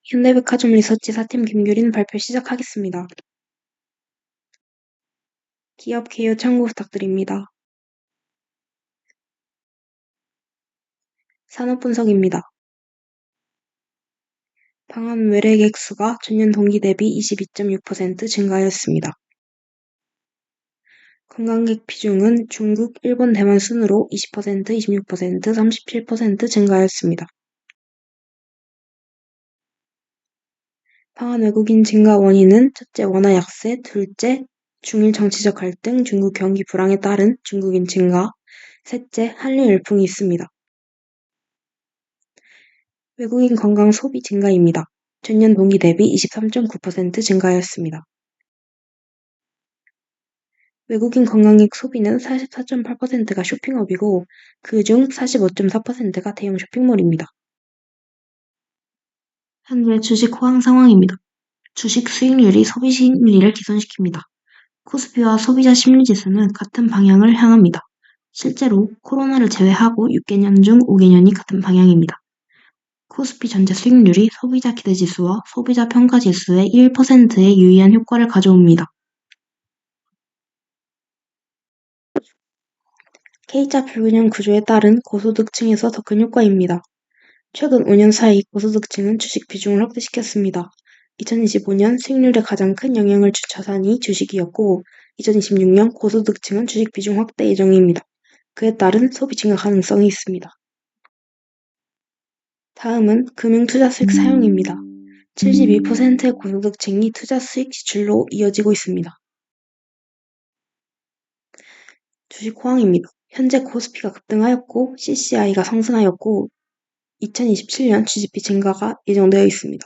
현대백화점 리서치 4팀 김규린 발표 시작하겠습니다. 기업 개요 참고 부탁드립니다. 산업 분석입니다. 방한 외래객 수가 전년 동기 대비 22.6% 증가하였습니다. 관광객 비중은 중국, 일본, 대만 순으로 20%, 26%, 37% 증가하였습니다. 방한 외국인 증가 원인은 첫째, 원화 약세, 둘째, 중일 정치적 갈등, 중국 경기 불황에 따른 중국인 증가, 셋째, 한일 열풍이 있습니다. 외국인 관광 소비 증가입니다. 전년 동기 대비 23.9% 증가하였습니다. 외국인 관광객 소비는 44.8%가 쇼핑업이고 그중 45.4%가 대형 쇼핑몰입니다. 현재 주식 호황 상황입니다. 주식 수익률이 소비 심리를 개선시킵니다. 코스피와 소비자 심리지수는 같은 방향을 향합니다. 실제로 코로나를 제외하고 6개년 중 5개년이 같은 방향입니다. 코스피 전체 수익률이 소비자 기대지수와 소비자 평가지수의 1%의 유의한 효과를 가져옵니다. K자 불균형 구조에 따른 고소득층에서 더 큰 효과입니다. 최근 5년 사이 고소득층은 주식 비중을 확대시켰습니다. 2025년 수익률에 가장 큰 영향을 준 자산이 주식이었고 2026년 고소득층은 주식 비중 확대 예정입니다. 그에 따른 소비 증가 가능성이 있습니다. 다음은 금융투자 수익 사용입니다. 72%의 고소득층이 투자 수익 지출로 이어지고 있습니다. 주식 호황입니다. 현재 코스피가 급등하였고 CCI가 상승하였고 2027년 GDP 증가가 예정되어 있습니다.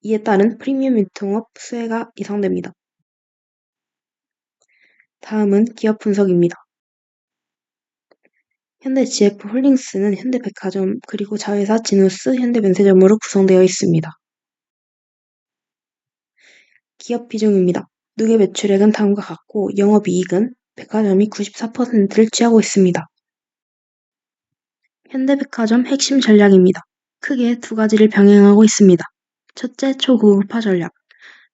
이에 따른 프리미엄 유통업 수혜가 예상됩니다. 다음은 기업 분석입니다. 현대GF홀딩스는 현대백화점 그리고 자회사 지누스 현대면세점으로 구성되어 있습니다. 기업 비중입니다. 누계 매출액은 다음과 같고 영업이익은 백화점이 94%를 취하고 있습니다. 현대백화점 핵심 전략입니다. 크게 두 가지를 병행하고 있습니다. 첫째, 초고급화 전략.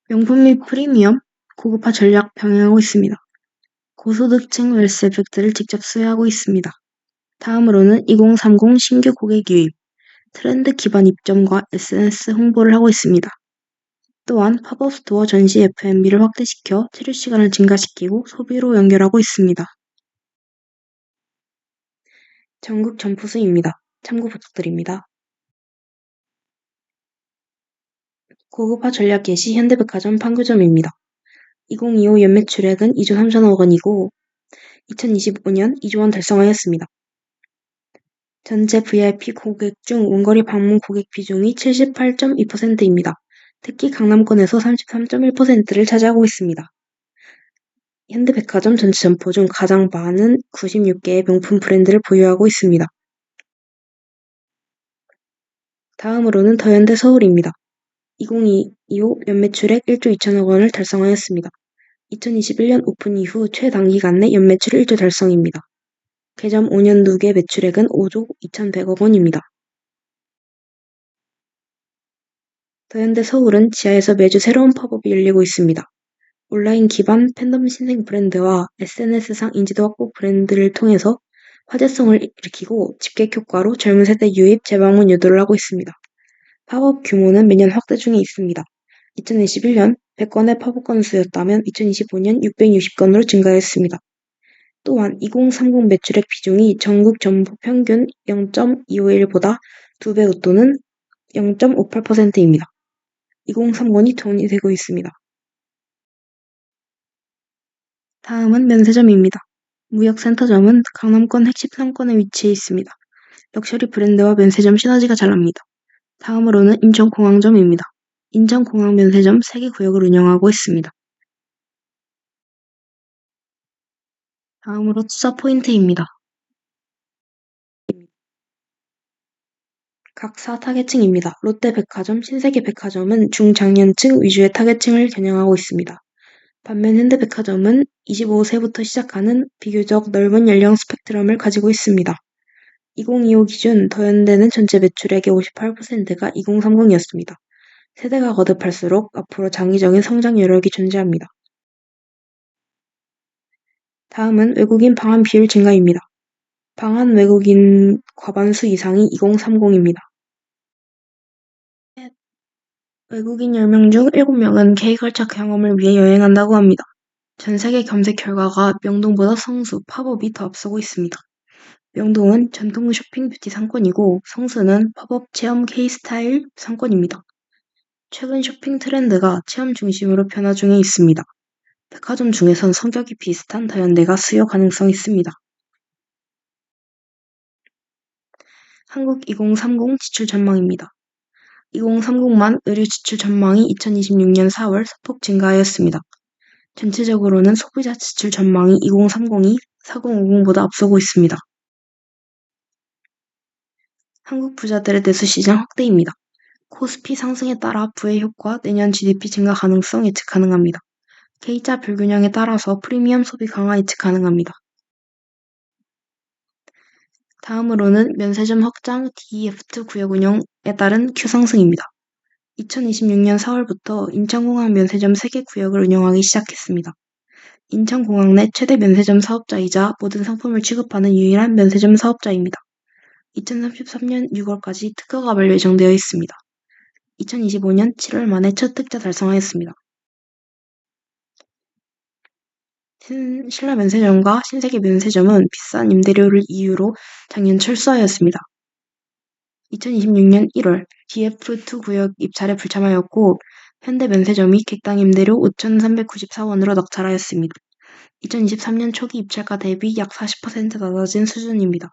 명품 및 프리미엄, 고급화 전략 병행하고 있습니다. 고소득층 웰스 에펙트를 직접 수혜하고 있습니다. 다음으로는 2030 신규 고객 유입, 트렌드 기반 입점과 SNS 홍보를 하고 있습니다. 또한 팝업 스토어 전시 F&B를 확대시켜 체류 시간을 증가시키고 소비로 연결하고 있습니다. 전국 점포수입니다. 참고 부탁드립니다. 고급화 전략 예시 현대백화점 판교점입니다. 2025 연매출액은 2조 3천억 원이고 2025년 2조 원 달성하였습니다. 전체 VIP 고객 중 원거리 방문 고객 비중이 78.2%입니다. 특히 강남권에서 33.1%를 차지하고 있습니다. 현대백화점 전체 점포 중 가장 많은 96개의 명품 브랜드를 보유하고 있습니다. 다음으로는 더현대 서울입니다. 2025 연매출액 1조 2천억 원을 달성하였습니다. 2021년 오픈 이후 최단기간 내 연매출 1조 달성입니다. 개점 5년 누계 매출액은 5조 2,100억 원입니다. 더현대 서울은 지하에서 매주 새로운 팝업이 열리고 있습니다. 온라인 기반 팬덤 신생 브랜드와 SNS상 인지도 확보 브랜드를 통해서 화제성을 일으키고 집객 효과로 젊은 세대 유입, 재방문 유도를 하고 있습니다. 팝업 규모는 매년 확대 중에 있습니다. 2021년 100건의 팝업 건수였다면 2025년 660건으로 증가했습니다. 또한 2030 매출액 비중이 전국 점포 평균 0.251보다 2배 웃도는 0.58%입니다. 2030이 돈이 되고 있습니다. 다음은 면세점입니다. 무역센터점은 강남권 핵심 상권에 위치해 있습니다. 럭셔리 브랜드와 면세점 시너지가 잘 납니다. 다음으로는 인천공항점입니다. 인천공항 면세점 3개 구역을 운영하고 있습니다. 다음으로 투자 포인트입니다. 각 4타겟층입니다. 롯데백화점, 신세계백화점은 중장년층 위주의 타겟층을 겨냥하고 있습니다. 반면 현대백화점은 25세부터 시작하는 비교적 넓은 연령 스펙트럼을 가지고 있습니다. 2025 기준 더현대는 전체 매출액의 58%가 2030이었습니다. 세대가 거듭할수록 앞으로 장기적인 성장 여력이 존재합니다. 다음은 외국인 방한 비율 증가입니다. 방한 외국인 과반수 이상이 2030입니다. 외국인 10명 중 7명은 K컬처 경험을 위해 여행한다고 합니다. 전 세계 검색 결과가 명동보다 성수, 팝업이 더 앞서고 있습니다. 명동은 전통 쇼핑 뷰티 상권이고 성수는 팝업 체험 K스타일 상권입니다. 최근 쇼핑 트렌드가 체험 중심으로 변화 중에 있습니다. 백화점 중에선 성격이 비슷한 더현대가 수요 가능성이 있습니다. 한국 2030 지출 전망입니다. 2030만 의류 지출 전망이 2026년 4월 소폭 증가하였습니다. 전체적으로는 소비자 지출 전망이 2030이 4050보다 앞서고 있습니다. 한국 부자들의 내수 시장 확대입니다. 코스피 상승에 따라 부의 효과, 내년 GDP 증가 가능성 예측 가능합니다. K자 불균형에 따라서 프리미엄 소비 강화 예측 가능합니다. 다음으로는 면세점 확장 DEF2 구역 운영에 따른 Q 상승입니다. 2026년 4월부터 인천공항 면세점 3개 구역을 운영하기 시작했습니다. 인천공항 내 최대 면세점 사업자이자 모든 상품을 취급하는 유일한 면세점 사업자입니다. 2033년 6월까지 특허가 만료 예정되어 있습니다. 2025년 7월 만에 첫 득자 달성하였습니다. 신라 면세점과 신세계 면세점은 비싼 임대료를 이유로 작년 철수하였습니다. 2026년 1월 DF2 구역 입찰에 불참하였고 현대 면세점이 객당 임대료 5,394원으로 낙찰하였습니다. 2023년 초기 입찰가 대비 약 40% 낮아진 수준입니다.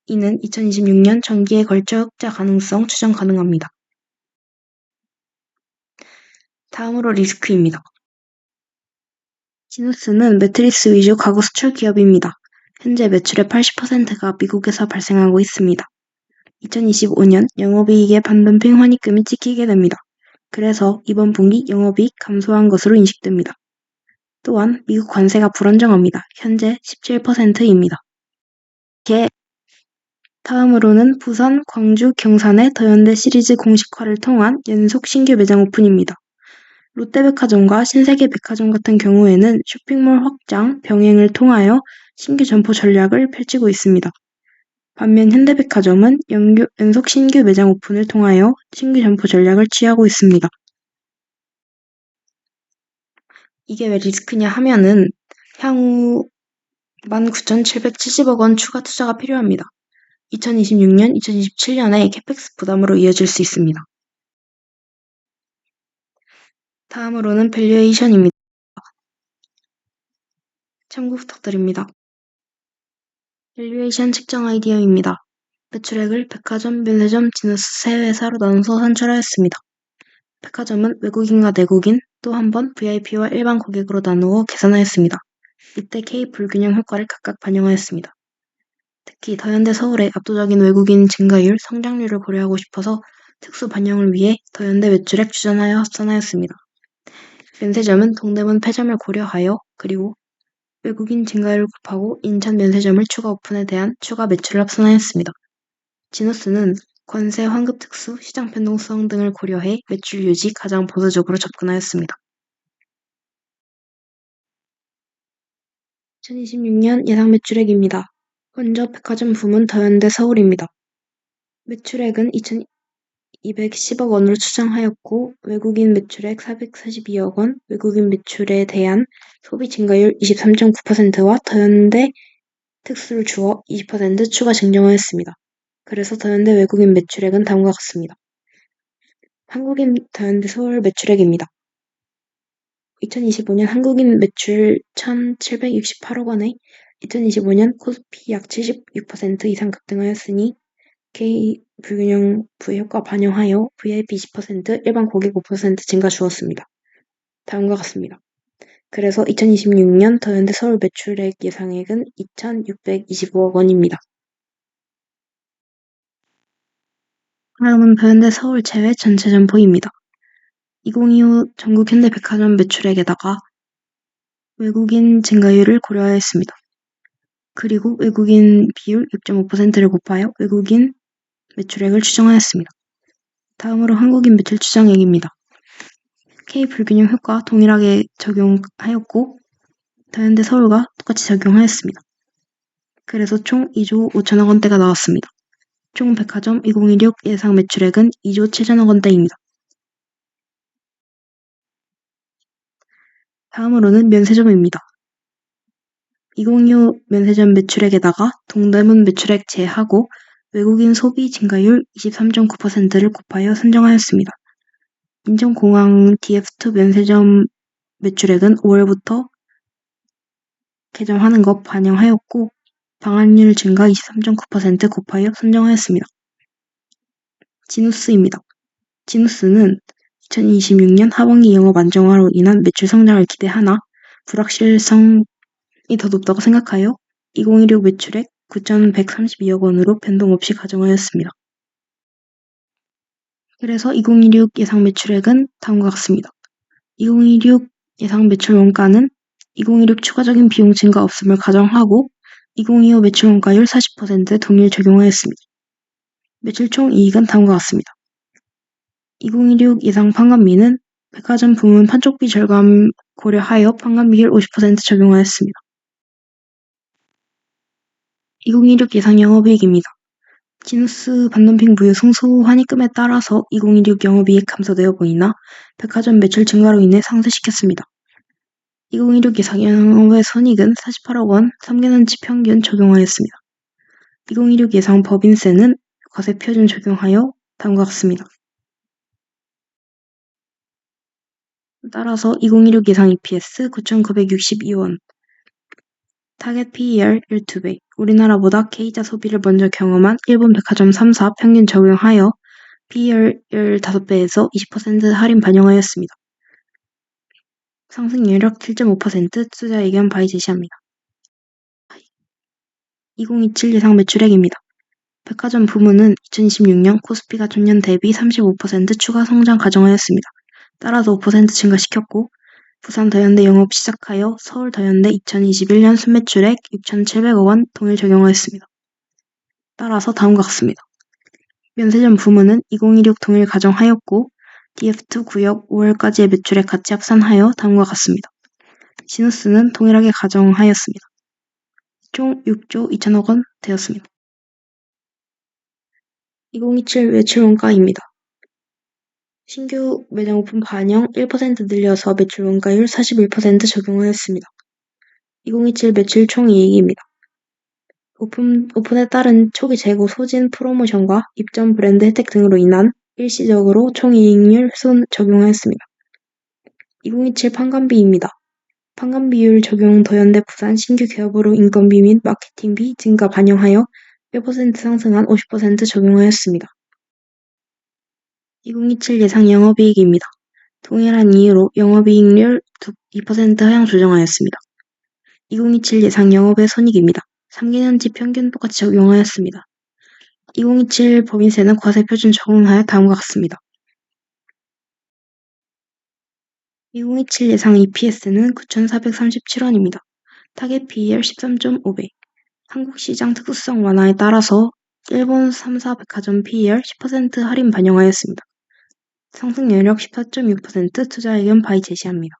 이는 2026년 전기에 걸쳐 흑자 가능성 추정 가능합니다. 다음으로 리스크입니다. 지누스는 매트리스 위주 가구 수출 기업입니다. 현재 매출의 80%가 미국에서 발생하고 있습니다. 2025년 영업이익에 반덤핑 환입금이 찍히게 됩니다. 그래서 이번 분기 영업이익 감소한 것으로 인식됩니다. 또한 미국 관세가 불안정합니다. 현재 17%입니다. 다음으로는 부산, 광주, 경산의 더현대 시리즈 공식화를 통한 연속 신규 매장 오픈입니다. 롯데백화점과 신세계백화점 같은 경우에는 쇼핑몰 확장, 병행을 통하여 신규 점포 전략을 펼치고 있습니다. 반면 현대백화점은 연속 신규 매장 오픈을 통하여 신규 점포 전략을 취하고 있습니다. 이게 왜 리스크냐 하면은 향후 19,770억 원 추가 투자가 필요합니다. 2026년, 2027년에 캐펙스 부담으로 이어질 수 있습니다. 다음으로는 밸류에이션입니다. 참고 부탁드립니다. 밸류에이션 측정 아이디어입니다. 매출액을 백화점, 면세점, 지누스 세 회사로 나눠서 산출하였습니다. 백화점은 외국인과 내국인, 또 한 번 VIP와 일반 고객으로 나누어 계산하였습니다. 이때 K 불균형 효과를 각각 반영하였습니다. 특히 더현대 서울의 압도적인 외국인 증가율, 성장률을 고려하고 싶어서 특수 반영을 위해 더현대 매출액 추전하여 합산하였습니다. 면세점은 동대문 폐점을 고려하여 그리고 외국인 증가율을 곱하고 인천 면세점을 추가 오픈에 대한 추가 매출을 합산하였습니다. 지누스는 관세, 환급 특수, 시장 변동성 등을 고려해 매출 유지 가장 보수적으로 접근하였습니다. 2026년 예상 매출액입니다. 먼저 백화점 부문 더현대 서울입니다. 매출액은 2,210억 원으로 추정하였고 외국인 매출액 442억 원, 외국인 매출에 대한 소비 증가율 23.9%와 더현대 특수를 주어 20% 추가 증정하였습니다. 그래서 더현대 외국인 매출액은 다음과 같습니다. 한국인 더현대 서울 매출액입니다. 2025년 한국인 매출 1,768억 원에 2025년 코스피 약 76% 이상 급등하였으니 K 불균형 부효과 반영하여 VIP 20%, 일반 고객 5% 증가 주었습니다. 다음과 같습니다. 그래서 2026년 더현대 서울 매출액 예상액은 2,625억 원입니다. 다음은 더현대 서울 제외 전체 점포입니다. 2025 전국 현대백화점 매출액에다가 외국인 증가율을 고려하였습니다. 그리고 외국인 비율 6.5%를 곱하여 외국인 매출액을 추정하였습니다. 다음으로 한국인 매출 추정액입니다. K 불균형 효과 동일하게 적용하였고 더현대 서울과 똑같이 적용하였습니다. 그래서 총 2조 5천억 원대가 나왔습니다. 총 백화점 2016 예상 매출액은 2조 7천억 원대입니다. 다음으로는 면세점입니다. 2025 면세점 매출액에다가 동대문 매출액 제하고 외국인 소비 증가율 23.9%를 곱하여 산정하였습니다. 인천공항 DF2 면세점 매출액은 5월부터 개점하는 것 반영하였고 방한율 증가 23.9% 곱하여 산정하였습니다. 지누스입니다. 지누스는 2026년 하반기 영업 안정화로 인한 매출 성장을 기대하나 불확실성이 더 높다고 생각하여 2016 매출액 9,132억 원으로 변동 없이 가정하였습니다. 그래서 2016 예상 매출액은 다음과 같습니다. 2016 예상 매출 원가는 2016 추가적인 비용 증가 없음을 가정하고 2025 매출 원가율 40%에 동일 적용하였습니다. 매출 총 이익은 다음과 같습니다. 2016 예상 판관비는 백화점 부문 판촉비 절감 고려하여 판관비율 50% 적용하였습니다. 2016 예상 영업이익입니다. 지누스 반덤핑 무효 승소 환입금에 따라서 2016 영업이익 감소되어 보이나 백화점 매출 증가로 인해 상쇄시켰습니다. 2016 예상 영업외 손익은 48억 원 3개년치 평균 적용하였습니다. 2016 예상 법인세는 과세 표준 적용하여 다음과 같습니다. 따라서 2016 예상 EPS 9,962원, 타겟 PER 12배, 우리나라보다 K자 소비를 먼저 경험한 일본 백화점 3사 평균 적용하여 PER 15배에서 20% 할인 반영하였습니다. 상승 여력 7.5% 투자 의견 바이 제시합니다. 2027 예상 매출액입니다. 백화점 부문은 2026년 코스피가 전년 대비 35% 추가 성장 가정하였습니다. 따라서 5% 증가시켰고 부산 더현대 영업 시작하여 서울 더현대 2021년 순매출액 6,700억 원 동일 적용하였습니다. 따라서 다음과 같습니다. 면세점 부문은 2016 동일 가정하였고 DF2 구역 5월까지의 매출액 같이 합산하여 다음과 같습니다. 시누스는 동일하게 가정하였습니다. 총 6조 2천억 원 되었습니다. 2027 매출 원가입니다. 신규 매장 오픈 반영 1% 늘려서 매출 원가율 41% 적용하였습니다. 2027 매출 총이익입니다. 오픈에 따른 초기 재고 소진 프로모션과 입점 브랜드 혜택 등으로 인한 일시적으로 총이익률 훼손 적용하였습니다. 2027 판관비입니다. 판관비율 적용 더현대 부산 신규 개업으로 인건비 및 마케팅비 증가 반영하여 1% 상승한 50% 적용하였습니다. 2027 예상 영업이익입니다. 동일한 이유로 영업이익률 2% 하향 조정하였습니다. 2027 예상 영업외 손익입니다. 3개년치 평균 똑같이 적용하였습니다. 2027 법인세는 과세 표준 적용하여 다음과 같습니다. 2027 예상 EPS는 9,437원입니다. 타겟 PER 13.5배. 한국 시장 특수성 완화에 따라서 일본 3사 백화점 PER 10% 할인 반영하였습니다. 상승 여력 14.6% 투자 의견 바이 제시합니다.